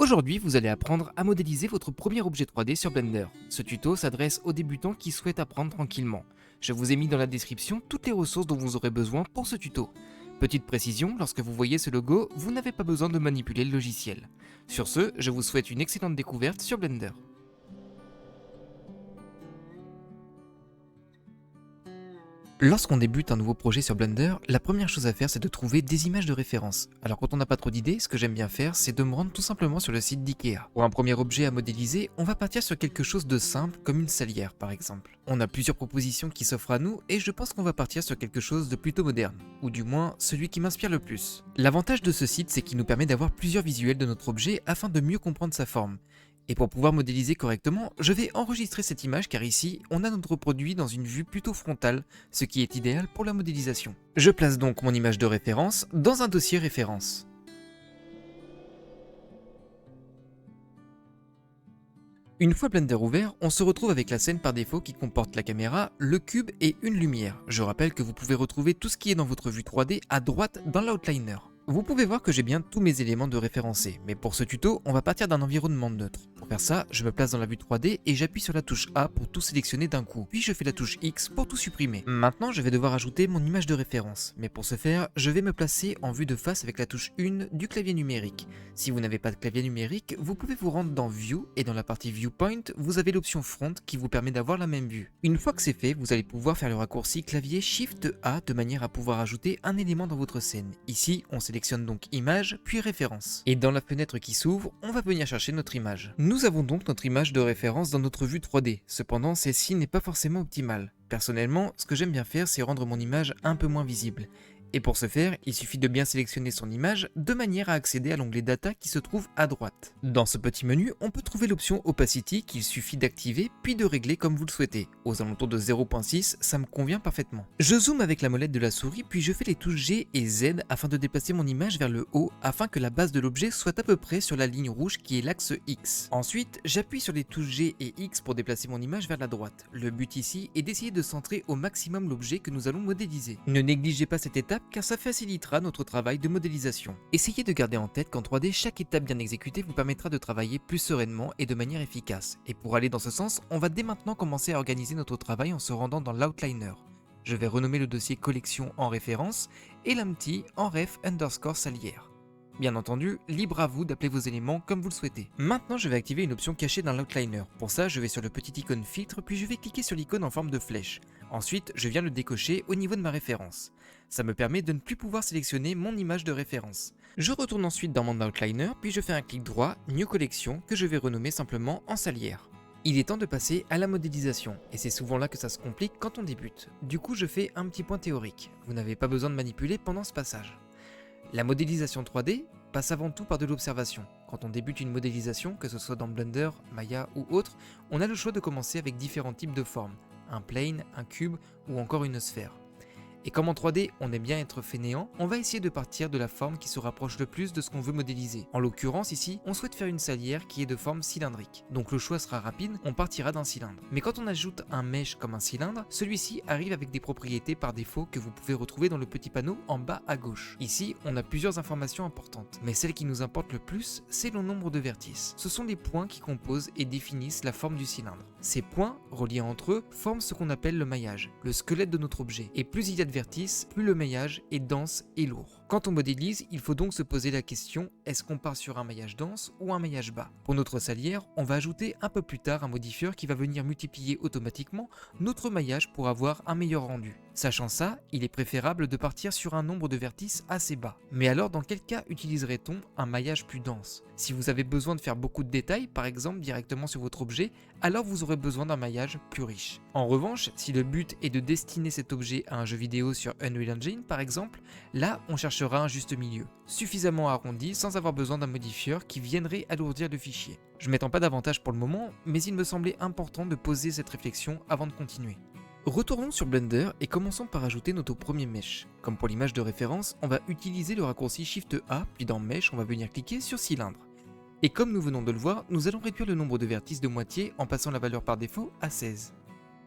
Aujourd'hui, vous allez apprendre à modéliser votre premier objet 3D sur Blender. Ce tuto s'adresse aux débutants qui souhaitent apprendre tranquillement. Je vous ai mis dans la description toutes les ressources dont vous aurez besoin pour ce tuto. Petite précision, lorsque vous voyez ce logo, vous n'avez pas besoin de manipuler le logiciel. Sur ce, je vous souhaite une excellente découverte sur Blender. Lorsqu'on débute un nouveau projet sur Blender, la première chose à faire c'est de trouver des images de référence. Alors quand on n'a pas trop d'idées, ce que j'aime bien faire c'est de me rendre tout simplement sur le site d'IKEA. Pour un premier objet à modéliser, on va partir sur quelque chose de simple comme une salière par exemple. On a plusieurs propositions qui s'offrent à nous et je pense qu'on va partir sur quelque chose de plutôt moderne, ou du moins celui qui m'inspire le plus. L'avantage de ce site c'est qu'il nous permet d'avoir plusieurs visuels de notre objet afin de mieux comprendre sa forme. Et pour pouvoir modéliser correctement, je vais enregistrer cette image car ici, on a notre produit dans une vue plutôt frontale, ce qui est idéal pour la modélisation. Je place donc mon image de référence dans un dossier référence. Une fois Blender ouvert, on se retrouve avec la scène par défaut qui comporte la caméra, le cube et une lumière. Je rappelle que vous pouvez retrouver tout ce qui est dans votre vue 3D à droite dans l'outliner. Vous pouvez voir que j'ai bien tous mes éléments de référencés, mais pour ce tuto, on va partir d'un environnement neutre. Pour faire ça, je me place dans la vue 3D et j'appuie sur la touche A pour tout sélectionner d'un coup, puis je fais la touche X pour tout supprimer. Maintenant, je vais devoir ajouter mon image de référence, mais pour ce faire, je vais me placer en vue de face avec la touche 1 du clavier numérique. Si vous n'avez pas de clavier numérique, vous pouvez vous rendre dans View et dans la partie Viewpoint, vous avez l'option Front qui vous permet d'avoir la même vue. Une fois que c'est fait, vous allez pouvoir faire le raccourci clavier Shift A de manière à pouvoir ajouter un élément dans votre scène. Ici, on sélectionne donc image puis référence. Et dans la fenêtre qui s'ouvre, on va venir chercher notre image. Nous avons donc notre image de référence dans notre vue 3D. Cependant, celle-ci n'est pas forcément optimale. Personnellement, ce que j'aime bien faire, c'est rendre mon image un peu moins visible. Et pour ce faire, il suffit de bien sélectionner son image de manière à accéder à l'onglet Data qui se trouve à droite. Dans ce petit menu, on peut trouver l'option Opacity qu'il suffit d'activer puis de régler comme vous le souhaitez. Aux alentours de 0.6, ça me convient parfaitement. Je zoome avec la molette de la souris puis je fais les touches G et Z afin de déplacer mon image vers le haut afin que la base de l'objet soit à peu près sur la ligne rouge qui est l'axe X. Ensuite, j'appuie sur les touches G et X pour déplacer mon image vers la droite. Le but ici est d'essayer de centrer au maximum l'objet que nous allons modéliser. Ne négligez pas cette étape car ça facilitera notre travail de modélisation. Essayez de garder en tête qu'en 3D, chaque étape bien exécutée vous permettra de travailler plus sereinement et de manière efficace. Et pour aller dans ce sens, on va dès maintenant commencer à organiser notre travail en se rendant dans l'outliner. Je vais renommer le dossier collection en référence et l'empty en ref_salière. Bien entendu, libre à vous d'appeler vos éléments comme vous le souhaitez. Maintenant, je vais activer une option cachée dans l'outliner. Pour ça, je vais sur le petit icône filtre, puis je vais cliquer sur l'icône en forme de flèche. Ensuite, je viens le décocher au niveau de ma référence. Ça me permet de ne plus pouvoir sélectionner mon image de référence. Je retourne ensuite dans mon outliner, puis je fais un clic droit, New Collection, que je vais renommer simplement en salière. Il est temps de passer à la modélisation, et c'est souvent là que ça se complique quand on débute. Du coup, je fais un petit point théorique. Vous n'avez pas besoin de manipuler pendant ce passage. La modélisation 3D passe avant tout par de l'observation. Quand on débute une modélisation, que ce soit dans Blender, Maya ou autre, on a le choix de commencer avec différents types de formes. Un plane, un cube ou encore une sphère. Et comme en 3D, on aime bien être fainéant, on va essayer de partir de la forme qui se rapproche le plus de ce qu'on veut modéliser. En l'occurrence ici, on souhaite faire une salière qui est de forme cylindrique. Donc le choix sera rapide, on partira d'un cylindre. Mais quand on ajoute un mesh comme un cylindre, celui-ci arrive avec des propriétés par défaut que vous pouvez retrouver dans le petit panneau en bas à gauche. Ici, on a plusieurs informations importantes, mais celle qui nous importe le plus, c'est le nombre de vertices. Ce sont des points qui composent et définissent la forme du cylindre. Ces points, reliés entre eux, forment ce qu'on appelle le maillage, le squelette de notre objet. Et plus il y a de vertices, plus le maillage est dense et lourd. Quand on modélise, il faut donc se poser la question, est-ce qu'on part sur un maillage dense ou un maillage bas? Pour notre salière, on va ajouter un peu plus tard un modifieur qui va venir multiplier automatiquement notre maillage pour avoir un meilleur rendu. Sachant ça, il est préférable de partir sur un nombre de vertices assez bas. Mais alors dans quel cas utiliserait-on un maillage plus dense? Si vous avez besoin de faire beaucoup de détails, par exemple directement sur votre objet, alors vous aurez besoin d'un maillage plus riche. En revanche, si le but est de destiner cet objet à un jeu vidéo sur Unreal Engine par exemple, là on cherchera un juste milieu, suffisamment arrondi sans avoir besoin d'un modifieur qui viendrait alourdir le fichier. Je m'étends pas davantage pour le moment, mais il me semblait important de poser cette réflexion avant de continuer. Retournons sur Blender et commençons par ajouter notre premier mesh. Comme pour l'image de référence, on va utiliser le raccourci Shift A, puis dans Mesh, on va venir cliquer sur Cylindre. Et comme nous venons de le voir, nous allons réduire le nombre de vertices de moitié en passant la valeur par défaut à 16.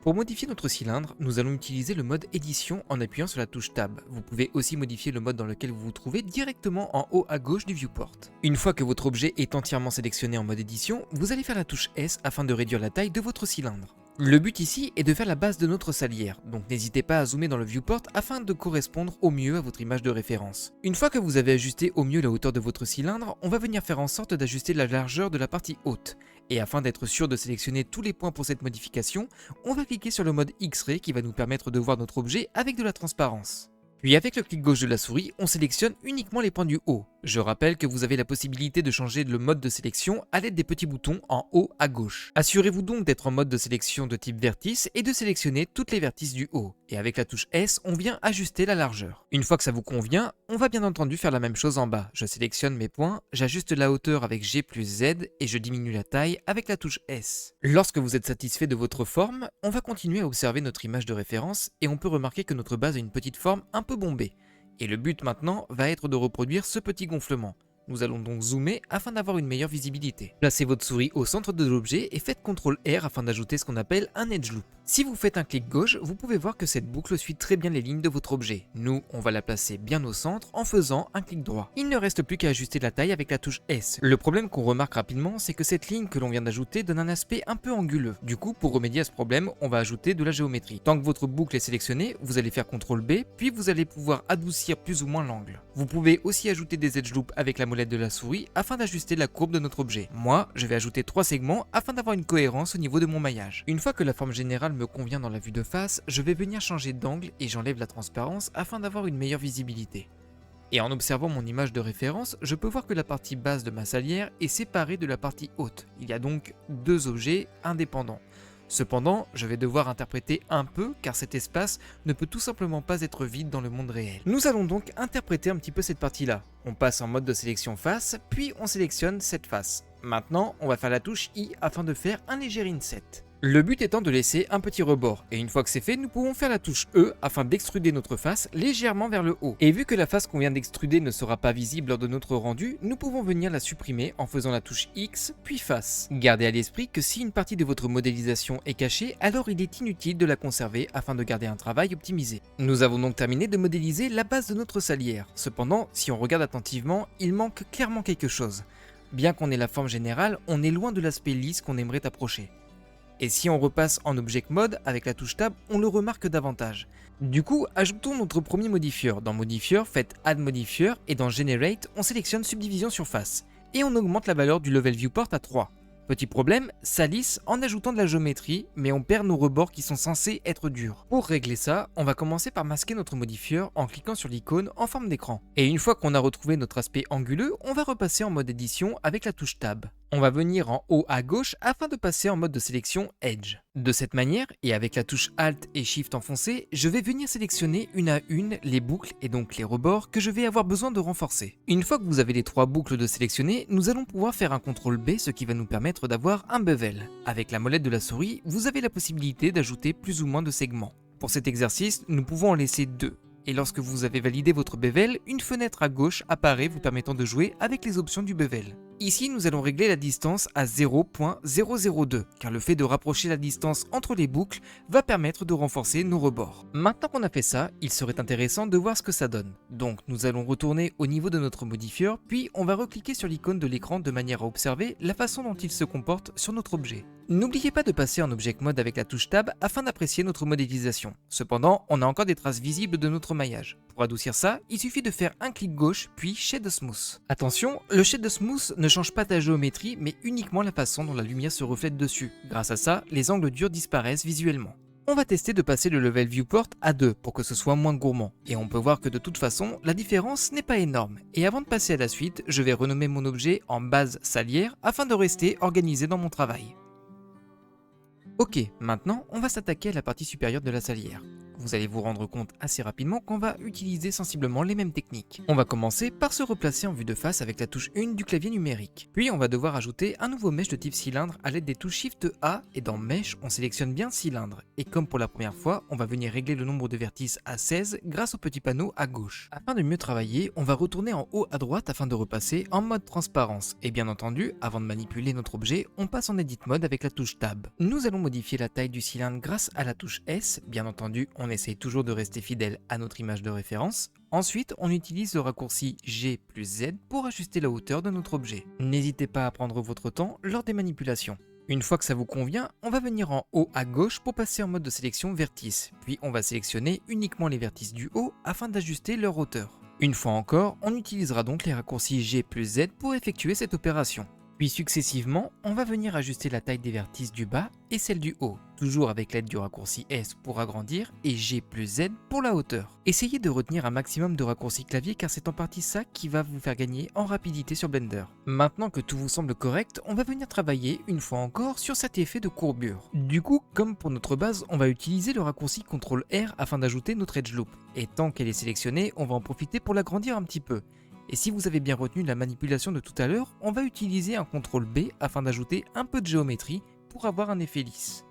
Pour modifier notre cylindre, nous allons utiliser le mode édition en appuyant sur la touche Tab. Vous pouvez aussi modifier le mode dans lequel vous vous trouvez directement en haut à gauche du viewport. Une fois que votre objet est entièrement sélectionné en mode édition, vous allez faire la touche S afin de réduire la taille de votre cylindre. Le but ici est de faire la base de notre salière, donc n'hésitez pas à zoomer dans le viewport afin de correspondre au mieux à votre image de référence. Une fois que vous avez ajusté au mieux la hauteur de votre cylindre, on va venir faire en sorte d'ajuster la largeur de la partie haute. Et afin d'être sûr de sélectionner tous les points pour cette modification, on va cliquer sur le mode X-Ray qui va nous permettre de voir notre objet avec de la transparence. Puis avec le clic gauche de la souris, on sélectionne uniquement les points du haut. Je rappelle que vous avez la possibilité de changer le mode de sélection à l'aide des petits boutons en haut à gauche. Assurez-vous donc d'être en mode de sélection de type vertice et de sélectionner toutes les vertices du haut. Et avec la touche S, on vient ajuster la largeur. Une fois que ça vous convient, on va bien entendu faire la même chose en bas. Je sélectionne mes points, j'ajuste la hauteur avec G plus Z et je diminue la taille avec la touche S. Lorsque vous êtes satisfait de votre forme, on va continuer à observer notre image de référence et on peut remarquer que notre base a une petite forme un peu bombée. Et le but maintenant va être de reproduire ce petit gonflement. Nous allons donc zoomer afin d'avoir une meilleure visibilité. Placez votre souris au centre de l'objet et faites CTRL R afin d'ajouter ce qu'on appelle un edge loop. Si vous faites un clic gauche, vous pouvez voir que cette boucle suit très bien les lignes de votre objet. Nous, on va la placer bien au centre en faisant un clic droit. Il ne reste plus qu'à ajuster la taille avec la touche S. Le problème qu'on remarque rapidement, c'est que cette ligne que l'on vient d'ajouter donne un aspect un peu anguleux. Du coup, pour remédier à ce problème, on va ajouter de la géométrie. Tant que votre boucle est sélectionnée, vous allez faire CTRL B, puis vous allez pouvoir adoucir plus ou moins l'angle. Vous pouvez aussi ajouter des edge loops avec la molette de la souris afin d'ajuster la courbe de notre objet. Moi, je vais ajouter 3 segments afin d'avoir une cohérence au niveau de mon maillage. Une fois que la forme générale me convient dans la vue de face, je vais venir changer d'angle et j'enlève la transparence afin d'avoir une meilleure visibilité. Et en observant mon image de référence, je peux voir que la partie basse de ma salière est séparée de la partie haute. Il y a donc deux objets indépendants. Cependant, je vais devoir interpréter un peu car cet espace ne peut tout simplement pas être vide dans le monde réel. Nous allons donc interpréter un petit peu cette partie-là. On passe en mode de sélection face, puis on sélectionne cette face. Maintenant, on va faire la touche I afin de faire un léger inset. Le but étant de laisser un petit rebord, et une fois que c'est fait, nous pouvons faire la touche E afin d'extruder notre face légèrement vers le haut. Et vu que la face qu'on vient d'extruder ne sera pas visible lors de notre rendu, nous pouvons venir la supprimer en faisant la touche X puis face. Gardez à l'esprit que si une partie de votre modélisation est cachée, alors il est inutile de la conserver afin de garder un travail optimisé. Nous avons donc terminé de modéliser la base de notre salière. Cependant, si on regarde attentivement, il manque clairement quelque chose. Bien qu'on ait la forme générale, on est loin de l'aspect lisse qu'on aimerait approcher. Et si on repasse en Object Mode avec la touche Tab, on le remarque davantage. Du coup, ajoutons notre premier modifieur. Dans Modifieur, faites Add Modifier et dans Generate, on sélectionne Subdivision Surface. Et on augmente la valeur du Level Viewport à 3. Petit problème, ça lisse en ajoutant de la géométrie, mais on perd nos rebords qui sont censés être durs. Pour régler ça, on va commencer par masquer notre modifieur en cliquant sur l'icône en forme d'écran. Et une fois qu'on a retrouvé notre aspect anguleux, on va repasser en mode édition avec la touche Tab. On va venir en haut à gauche afin de passer en mode de sélection Edge. De cette manière, et avec la touche Alt et Shift enfoncée, je vais venir sélectionner une à une les boucles et donc les rebords que je vais avoir besoin de renforcer. Une fois que vous avez les 3 boucles de sélectionnées, nous allons pouvoir faire un CTRL B, ce qui va nous permettre d'avoir un bevel. Avec la molette de la souris, vous avez la possibilité d'ajouter plus ou moins de segments. Pour cet exercice, nous pouvons en laisser 2. Et lorsque vous avez validé votre bevel, une fenêtre à gauche apparaît vous permettant de jouer avec les options du bevel. Ici, nous allons régler la distance à 0.002, car le fait de rapprocher la distance entre les boucles va permettre de renforcer nos rebords. Maintenant qu'on a fait ça, il serait intéressant de voir ce que ça donne. Donc nous allons retourner au niveau de notre modifieur, puis on va recliquer sur l'icône de l'écran de manière à observer la façon dont il se comporte sur notre objet. N'oubliez pas de passer en Object Mode avec la touche Tab afin d'apprécier notre modélisation. Cependant, on a encore des traces visibles de notre maillage. Pour adoucir ça, il suffit de faire un clic gauche puis Shade Smooth. Attention, le Shade Smooth ne change pas ta géométrie mais uniquement la façon dont la lumière se reflète dessus. Grâce à ça, les angles durs disparaissent visuellement. On va tester de passer le Level Viewport à 2 pour que ce soit moins gourmand. Et on peut voir que de toute façon, la différence n'est pas énorme. Et avant de passer à la suite, je vais renommer mon objet en base salière afin de rester organisé dans mon travail. Ok, maintenant on va s'attaquer à la partie supérieure de la salière. Vous allez vous rendre compte assez rapidement qu'on va utiliser sensiblement les mêmes techniques. On va commencer par se replacer en vue de face avec la touche 1 du clavier numérique. Puis on va devoir ajouter un nouveau mesh de type cylindre à l'aide des touches Shift A, et dans Mesh, on sélectionne bien cylindre. Et comme pour la première fois, on va venir régler le nombre de vertices à 16 grâce au petit panneau à gauche. Afin de mieux travailler, on va retourner en haut à droite afin de repasser en mode transparence. Et bien entendu, avant de manipuler notre objet, on passe en Edit Mode avec la touche Tab. Nous allons modifier la taille du cylindre grâce à la touche S. Bien entendu, on essaye toujours de rester fidèle à notre image de référence. Ensuite, on utilise le raccourci G plus Z pour ajuster la hauteur de notre objet. N'hésitez pas à prendre votre temps lors des manipulations. Une fois que ça vous convient, on va venir en haut à gauche pour passer en mode de sélection vertice. Puis on va sélectionner uniquement les vertices du haut afin d'ajuster leur hauteur. Une fois encore, on utilisera donc les raccourcis G plus Z pour effectuer cette opération. Puis successivement, on va venir ajuster la taille des vertices du bas et celle du haut, toujours avec l'aide du raccourci S pour agrandir et G plus Z pour la hauteur. Essayez de retenir un maximum de raccourcis clavier car c'est en partie ça qui va vous faire gagner en rapidité sur Blender. Maintenant que tout vous semble correct, on va venir travailler une fois encore sur cet effet de courbure. Du coup, comme pour notre base, on va utiliser le raccourci CTRL R afin d'ajouter notre Edge Loop. Et tant qu'elle est sélectionnée, on va en profiter pour l'agrandir un petit peu. Et si vous avez bien retenu la manipulation de tout à l'heure, on va utiliser un CTRL B afin d'ajouter un peu de géométrie pour avoir un effet lisse.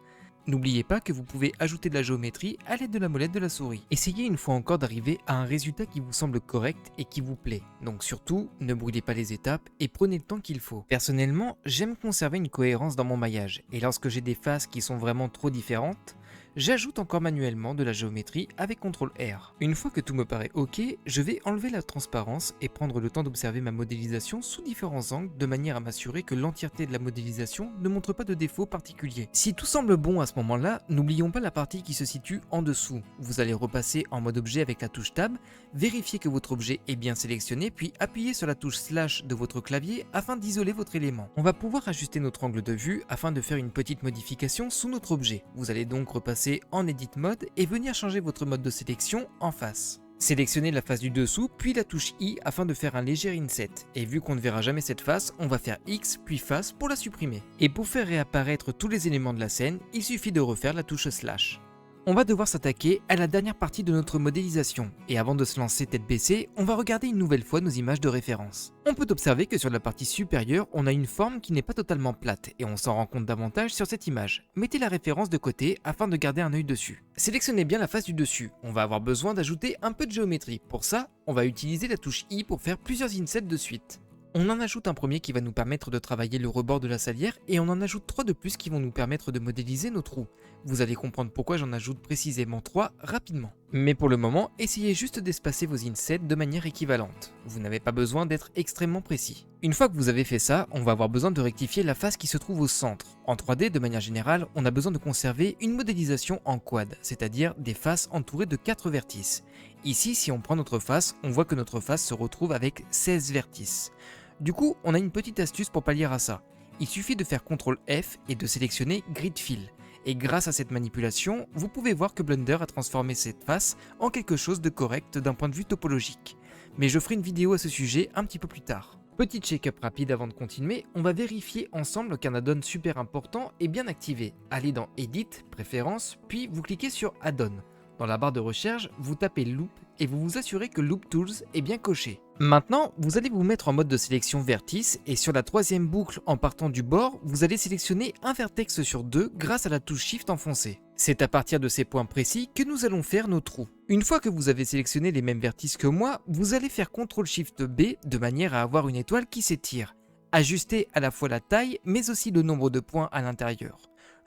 N'oubliez pas que vous pouvez ajouter de la géométrie à l'aide de la molette de la souris. Essayez une fois encore d'arriver à un résultat qui vous semble correct et qui vous plaît. Donc surtout, ne brûlez pas les étapes et prenez le temps qu'il faut. Personnellement, j'aime conserver une cohérence dans mon maillage, et lorsque j'ai des faces qui sont vraiment trop différentes, j'ajoute encore manuellement de la géométrie avec CTRL R. Une fois que tout me paraît ok, je vais enlever la transparence et prendre le temps d'observer ma modélisation sous différents angles de manière à m'assurer que l'entièreté de la modélisation ne montre pas de défauts particuliers. Si tout semble bon à ce moment-là, n'oublions pas la partie qui se situe en dessous. Vous allez repasser en mode objet avec la touche Tab, vérifier que votre objet est bien sélectionné, puis appuyez sur la touche Slash de votre clavier afin d'isoler votre élément. On va pouvoir ajuster notre angle de vue afin de faire une petite modification sous notre objet. Vous allez donc repasser en Edit Mode et venir changer votre mode de sélection en face. Sélectionnez la face du dessous puis la touche I afin de faire un léger inset, et vu qu'on ne verra jamais cette face, on va faire X puis face pour la supprimer. Et pour faire réapparaître tous les éléments de la scène, il suffit de refaire la touche Slash. On va devoir s'attaquer à la dernière partie de notre modélisation, et avant de se lancer tête baissée, on va regarder une nouvelle fois nos images de référence. On peut observer que sur la partie supérieure, on a une forme qui n'est pas totalement plate, et on s'en rend compte davantage sur cette image. Mettez la référence de côté afin de garder un œil dessus. Sélectionnez bien la face du dessus, on va avoir besoin d'ajouter un peu de géométrie. Pour ça, on va utiliser la touche I pour faire plusieurs insets de suite. On en ajoute un premier qui va nous permettre de travailler le rebord de la salière et on en ajoute 3 de plus qui vont nous permettre de modéliser nos trous. Vous allez comprendre pourquoi j'en ajoute précisément 3 rapidement. Mais pour le moment, essayez juste d'espacer vos insets de manière équivalente. Vous n'avez pas besoin d'être extrêmement précis. Une fois que vous avez fait ça, on va avoir besoin de rectifier la face qui se trouve au centre. En 3D, de manière générale, on a besoin de conserver une modélisation en quad, c'est-à-dire des faces entourées de 4 vertices. Ici, si on prend notre face, on voit que notre face se retrouve avec 16 vertices. Du coup, on a une petite astuce pour pallier à ça. Il suffit de faire CTRL F et de sélectionner Grid Fill. Et grâce à cette manipulation, vous pouvez voir que Blender a transformé cette face en quelque chose de correct d'un point de vue topologique. Mais je ferai une vidéo à ce sujet un petit peu plus tard. Petit check-up rapide avant de continuer, on va vérifier ensemble qu'un add-on super important est bien activé. Allez dans Edit, Préférences, puis vous cliquez sur Add-on. Dans la barre de recherche, vous tapez Loop et vous vous assurez que Loop Tools est bien coché. Maintenant, vous allez vous mettre en mode de sélection vertice et sur la troisième boucle en partant du bord, vous allez sélectionner un vertex sur 2 grâce à la touche Shift enfoncée. C'est à partir de ces points précis que nous allons faire nos trous. Une fois que vous avez sélectionné les mêmes vertices que moi, vous allez faire CTRL Shift B de manière à avoir une étoile qui s'étire. Ajustez à la fois la taille mais aussi le nombre de points à l'intérieur.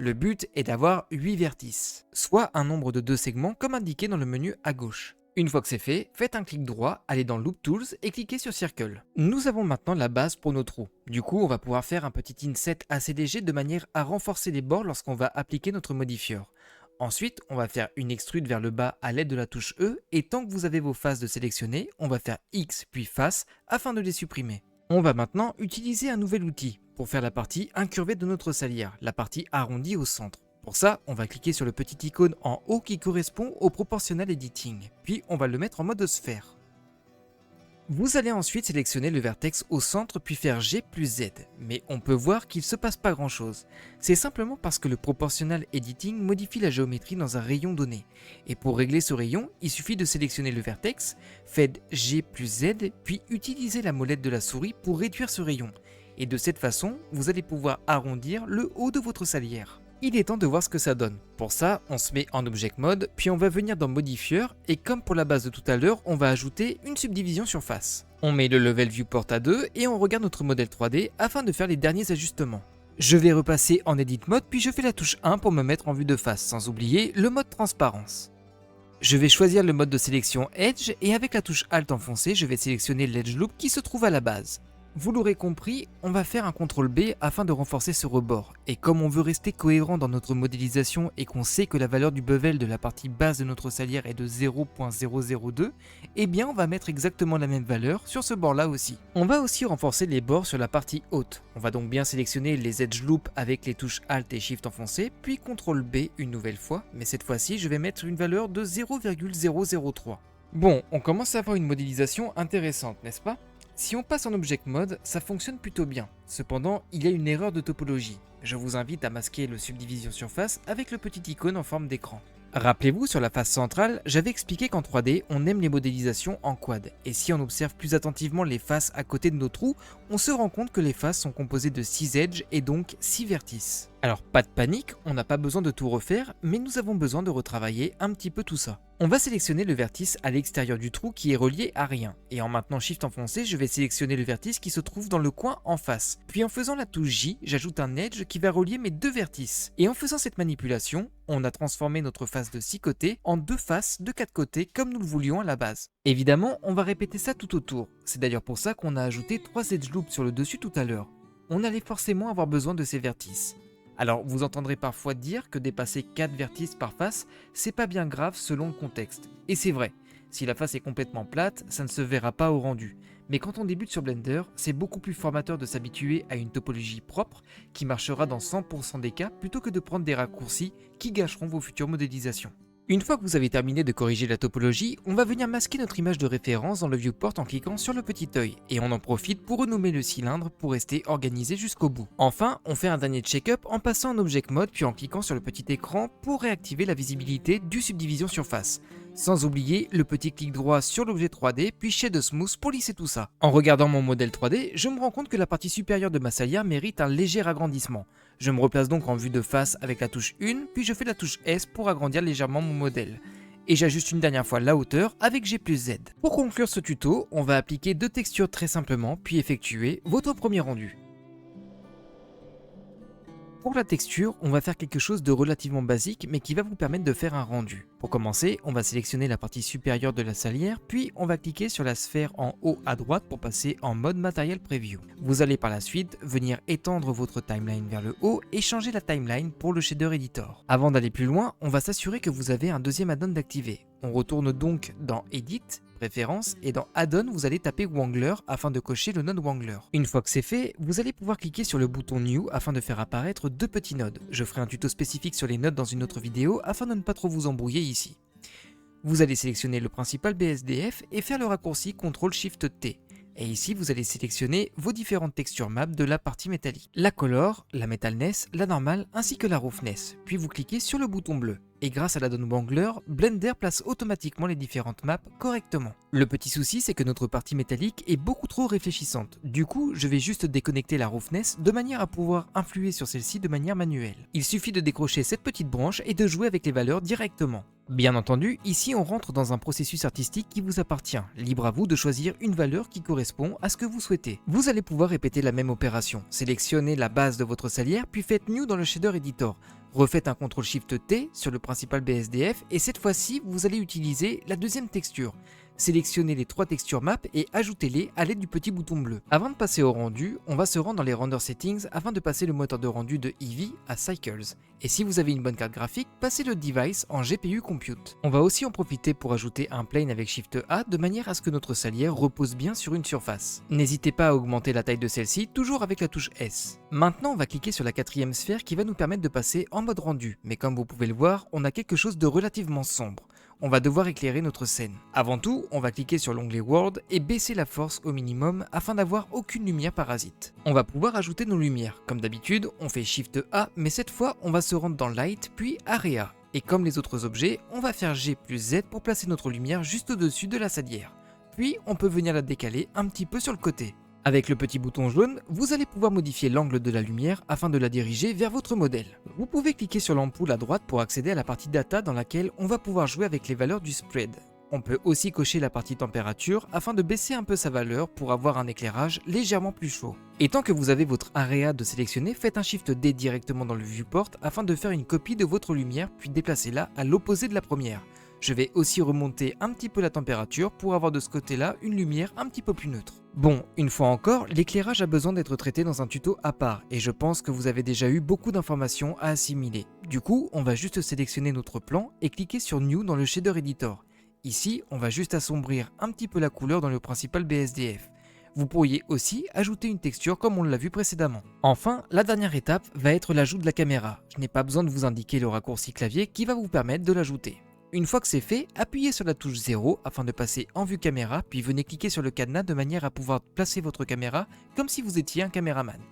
Le but est d'avoir 8 vertices, soit un nombre de 2 segments comme indiqué dans le menu à gauche. Une fois que c'est fait, faites un clic droit, allez dans Loop Tools et cliquez sur Circle. Nous avons maintenant la base pour nos trous. Du coup, on va pouvoir faire un petit inset assez léger de manière à renforcer les bords lorsqu'on va appliquer notre modifieur. Ensuite, on va faire une extrude vers le bas à l'aide de la touche E et tant que vous avez vos faces de sélectionner, on va faire X puis face afin de les supprimer. On va maintenant utiliser un nouvel outil pour faire la partie incurvée de notre salière, la partie arrondie au centre. Pour ça, on va cliquer sur le petit icône en haut qui correspond au Proportional Editing, puis on va le mettre en mode sphère. Vous allez ensuite sélectionner le vertex au centre puis faire G plus Z, mais on peut voir qu'il ne se passe pas grand chose. C'est simplement parce que le proportional editing modifie la géométrie dans un rayon donné. Et pour régler ce rayon, il suffit de sélectionner le vertex, faites G plus Z, puis utilisez la molette de la souris pour réduire ce rayon. Et de cette façon, vous allez pouvoir arrondir le haut de votre salière. Il est temps de voir ce que ça donne. Pour ça, on se met en Object Mode, puis on va venir dans Modifier, et comme pour la base de tout à l'heure, on va ajouter une subdivision surface. On met le Level Viewport à 2 et on regarde notre modèle 3D afin de faire les derniers ajustements. Je vais repasser en Edit Mode, puis je fais la touche 1 pour me mettre en vue de face, sans oublier le mode transparence. Je vais choisir le mode de sélection Edge, et avec la touche Alt enfoncée, je vais sélectionner l'Edge Loop qui se trouve à la base. Vous l'aurez compris, on va faire un CTRL B afin de renforcer ce rebord, et comme on veut rester cohérent dans notre modélisation et qu'on sait que la valeur du bevel de la partie basse de notre salière est de 0.002, eh bien on va mettre exactement la même valeur sur ce bord là aussi. On va aussi renforcer les bords sur la partie haute, on va donc bien sélectionner les Edge Loops avec les touches Alt et Shift enfoncées, puis CTRL B une nouvelle fois, mais cette fois-ci je vais mettre une valeur de 0,003. Bon, on commence à avoir une modélisation intéressante, n'est-ce pas ? Si on passe en Object Mode, ça fonctionne plutôt bien. Cependant, il y a une erreur de topologie. Je vous invite à masquer le Subdivision Surface avec le petit icône en forme d'écran. Rappelez-vous, sur la face centrale, j'avais expliqué qu'en 3D, on aime les modélisations en quad. Et si on observe plus attentivement les faces à côté de nos trous, on se rend compte que les faces sont composées de 6 edges et donc 6 vertices. Alors pas de panique, on n'a pas besoin de tout refaire, mais nous avons besoin de retravailler un petit peu tout ça. On va sélectionner le vertice à l'extérieur du trou qui est relié à rien. Et en maintenant Shift enfoncé, je vais sélectionner le vertice qui se trouve dans le coin en face. Puis en faisant la touche J, j'ajoute un edge qui va relier mes deux vertices. Et en faisant cette manipulation, on a transformé notre face de 6 côtés en deux faces de 4 côtés comme nous le voulions à la base. Évidemment, on va répéter ça tout autour. C'est d'ailleurs pour ça qu'on a ajouté 3 edge loops sur le dessus tout à l'heure. On allait forcément avoir besoin de ces vertices. Alors vous entendrez parfois dire que dépasser 4 vertices par face, c'est pas bien grave selon le contexte. Et c'est vrai, si la face est complètement plate, ça ne se verra pas au rendu. Mais quand on débute sur Blender, c'est beaucoup plus formateur de s'habituer à une topologie propre qui marchera dans 100% des cas plutôt que de prendre des raccourcis qui gâcheront vos futures modélisations. Une fois que vous avez terminé de corriger la topologie, on va venir masquer notre image de référence dans le viewport en cliquant sur le petit œil, et on en profite pour renommer le cylindre pour rester organisé jusqu'au bout. Enfin, on fait un dernier check-up en passant en Object Mode puis en cliquant sur le petit écran pour réactiver la visibilité du Subdivision Surface. Sans oublier le petit clic droit sur l'objet 3D puis Shade Smooth pour lisser tout ça. En regardant mon modèle 3D, je me rends compte que la partie supérieure de ma salière mérite un léger agrandissement. Je me replace donc en vue de face avec la touche 1, puis je fais la touche S pour agrandir légèrement mon modèle. Et j'ajuste une dernière fois la hauteur avec G plus Z. Pour conclure ce tuto, on va appliquer deux textures très simplement, puis effectuer votre premier rendu. Pour la texture, on va faire quelque chose de relativement basique mais qui va vous permettre de faire un rendu. Pour commencer, on va sélectionner la partie supérieure de la salière, puis on va cliquer sur la sphère en haut à droite pour passer en mode Material Preview. Vous allez par la suite venir étendre votre timeline vers le haut et changer la timeline pour le shader editor. Avant d'aller plus loin, on va s'assurer que vous avez un deuxième add-on d'activer. On retourne donc dans Edit, Préférences, et dans Add-on, vous allez taper Wangler afin de cocher le node Wangler. Une fois que c'est fait, vous allez pouvoir cliquer sur le bouton New afin de faire apparaître deux petits nodes. Je ferai un tuto spécifique sur les nodes dans une autre vidéo afin de ne pas trop vous embrouiller ici. Vous allez sélectionner le principal BSDF et faire le raccourci CTRL-SHIFT-T. Et ici, vous allez sélectionner vos différentes textures maps de la partie métallique. La Color, la Metalness, la Normale ainsi que la Roughness. Puis vous cliquez sur le bouton bleu. Et grâce à l'add-on Wangler, Blender place automatiquement les différentes maps correctement. Le petit souci, c'est que notre partie métallique est beaucoup trop réfléchissante. Du coup, je vais juste déconnecter la Roughness de manière à pouvoir influer sur celle-ci de manière manuelle. Il suffit de décrocher cette petite branche et de jouer avec les valeurs directement. Bien entendu, ici on rentre dans un processus artistique qui vous appartient. Libre à vous de choisir une valeur qui correspond à ce que vous souhaitez. Vous allez pouvoir répéter la même opération. Sélectionnez la base de votre salière, puis faites New dans le Shader Editor. Refaites un CTRL-SHIFT-T sur le principal BSDF et cette fois-ci, vous allez utiliser la deuxième texture. Sélectionnez les trois textures maps et ajoutez-les à l'aide du petit bouton bleu. Avant de passer au rendu, on va se rendre dans les Render Settings afin de passer le moteur de rendu de Eevee à Cycles. Et si vous avez une bonne carte graphique, passez le device en GPU Compute. On va aussi en profiter pour ajouter un plane avec Shift A de manière à ce que notre salière repose bien sur une surface. N'hésitez pas à augmenter la taille de celle-ci, toujours avec la touche S. Maintenant, on va cliquer sur la quatrième sphère qui va nous permettre de passer en mode rendu. Mais comme vous pouvez le voir, on a quelque chose de relativement sombre. on va devoir éclairer notre scène. Avant tout, on va cliquer sur l'onglet World et baisser la force au minimum afin d'avoir aucune lumière parasite. On va pouvoir ajouter nos lumières. Comme d'habitude, on fait Shift A, mais cette fois, on va se rendre dans Light puis Area. Et comme les autres objets, on va faire G plus Z pour placer notre lumière juste au-dessus de la salière. Puis, on peut venir la décaler un petit peu sur le côté. Avec le petit bouton jaune, vous allez pouvoir modifier l'angle de la lumière afin de la diriger vers votre modèle. Vous pouvez cliquer sur l'ampoule à droite pour accéder à la partie data dans laquelle on va pouvoir jouer avec les valeurs du spread. On peut aussi cocher la partie température afin de baisser un peu sa valeur pour avoir un éclairage légèrement plus chaud. Et tant que vous avez votre area de sélectionner, faites un Shift D directement dans le viewport afin de faire une copie de votre lumière puis déplacez-la à l'opposé de la première. Je vais aussi remonter un petit peu la température pour avoir de ce côté-là une lumière un petit peu plus neutre. Bon, une fois encore, l'éclairage a besoin d'être traité dans un tuto à part et je pense que vous avez déjà eu beaucoup d'informations à assimiler. Du coup, on va juste sélectionner notre plan et cliquer sur New dans le Shader Editor. Ici, on va juste assombrir un petit peu la couleur dans le principal BSDF. Vous pourriez aussi ajouter une texture comme on l'a vu précédemment. Enfin, la dernière étape va être l'ajout de la caméra. Je n'ai pas besoin de vous indiquer le raccourci clavier qui va vous permettre de l'ajouter. Une fois que c'est fait, appuyez sur la touche 0 afin de passer en vue caméra, puis venez cliquer sur le cadenas de manière à pouvoir placer votre caméra comme si vous étiez un caméraman.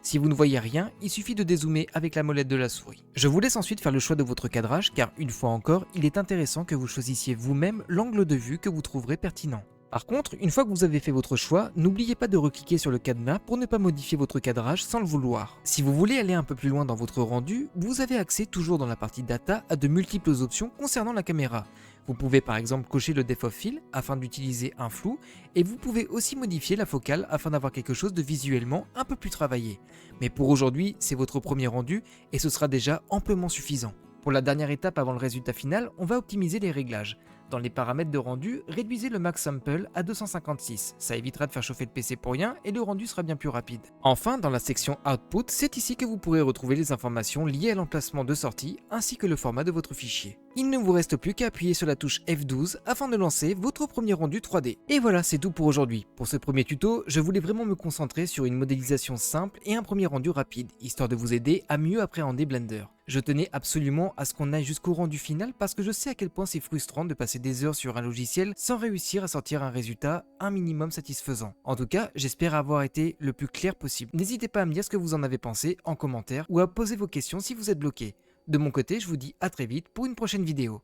Si vous ne voyez rien, il suffit de dézoomer avec la molette de la souris. Je vous laisse ensuite faire le choix de votre cadrage car une fois encore, il est intéressant que vous choisissiez vous-même l'angle de vue que vous trouverez pertinent. Par contre, une fois que vous avez fait votre choix, n'oubliez pas de recliquer sur le cadenas pour ne pas modifier votre cadrage sans le vouloir. Si vous voulez aller un peu plus loin dans votre rendu, vous avez accès toujours dans la partie data à de multiples options concernant la caméra. Vous pouvez par exemple cocher le depth of field afin d'utiliser un flou et vous pouvez aussi modifier la focale afin d'avoir quelque chose de visuellement un peu plus travaillé. Mais pour aujourd'hui, c'est votre premier rendu et ce sera déjà amplement suffisant. Pour la dernière étape avant le résultat final, on va optimiser les réglages. Dans les paramètres de rendu, réduisez le max sample à 256, ça évitera de faire chauffer le PC pour rien et le rendu sera bien plus rapide. Enfin, dans la section Output, c'est ici que vous pourrez retrouver les informations liées à l'emplacement de sortie ainsi que le format de votre fichier. Il ne vous reste plus qu'à appuyer sur la touche F12 afin de lancer votre premier rendu 3D. Et voilà, c'est tout pour aujourd'hui. Pour ce premier tuto, je voulais vraiment me concentrer sur une modélisation simple et un premier rendu rapide, histoire de vous aider à mieux appréhender Blender. Je tenais absolument à ce qu'on aille jusqu'au rendu final parce que je sais à quel point c'est frustrant de passer des heures sur un logiciel sans réussir à sortir un résultat un minimum satisfaisant. En tout cas, j'espère avoir été le plus clair possible. N'hésitez pas à me dire ce que vous en avez pensé en commentaire ou à poser vos questions si vous êtes bloqué. De mon côté, je vous dis à très vite pour une prochaine vidéo.